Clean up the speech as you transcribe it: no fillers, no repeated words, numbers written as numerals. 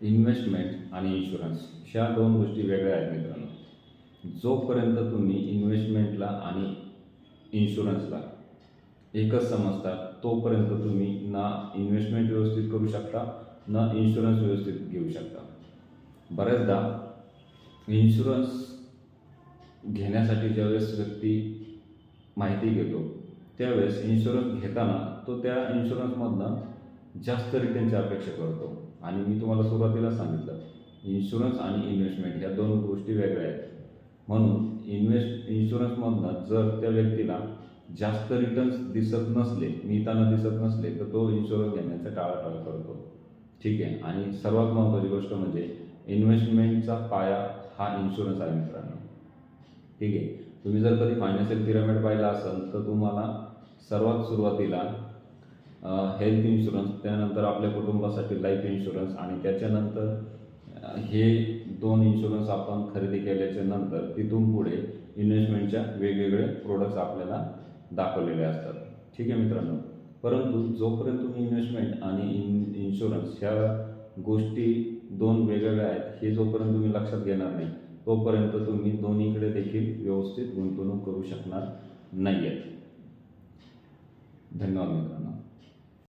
Investment आणि insurance ह्या दोन गोष्टी वेगळ्या आहेत मित्रांनो. जोपर्यंत तुम्ही इन्व्हेस्टमेंटला आणि इन्शुरन्सला एकच समजता तोपर्यंत तुम्ही ना इन्व्हेस्टमेंट व्यवस्थित करू शकता ना इन्शुरन्स व्यवस्थित घेऊ शकता. बऱ्याचदा इन्शुरन्स घेण्यासाठी ज्यावेळेस व्यक्ती माहिती घेतो त्यावेळेस इन्शुरन्स घेताना तो त्या इन्शुरन्समधनं जास्त रिटर्नची अपेक्षा करतो. आणि मी तुम्हाला सुरुवातीला सांगितलं इन्शुरन्स आणि इन्व्हेस्टमेंट ह्या दोन गोष्टी वेगळ्या आहेत. म्हणून इन्शुरन्समधनं जर त्या व्यक्तीला जास्त रिटर्न्स दिसत नसले, मिळताना दिसत नसले तर तो इन्शुरन्स घेण्याचा टाळाटाळ करतो. ठीक आहे. आणि सर्वात महत्त्वाची गोष्ट म्हणजे इन्व्हेस्टमेंटचा पाया हा इन्शुरन्स आहे मित्रांनो. ठीक आहे. तुम्ही जर कधी फायनान्शियल पिरामिड पाहिला असेल तर तुम्हाला सर्वात सुरुवातीला हेल्थ इन्शुरन्स, त्यानंतर आपल्या कुटुंबासाठी लाईफ इन्शुरन्स आणि त्याच्यानंतर हे दोन इन्शुरन्स आपण खरेदी केल्याच्या नंतर तिथून पुढे इन्व्हेस्टमेंटच्या वेगवेगळे प्रोडक्ट्स आपल्याला दाखवलेले असतात. ठीक आहे मित्रांनो. परंतु जोपर्यंत तुम्ही इन्व्हेस्टमेंट आणि इन्शुरन्स ह्या गोष्टी दोन वेगवेगळ्या आहेत हे जोपर्यंत तुम्ही लक्षात घेणार नाही तोपर्यंत तुम्ही दोन्हीकडे देखील व्यवस्थित गुंतवणूक करू शकणार नाही आहेत. धन्यवाद मित्रांनो.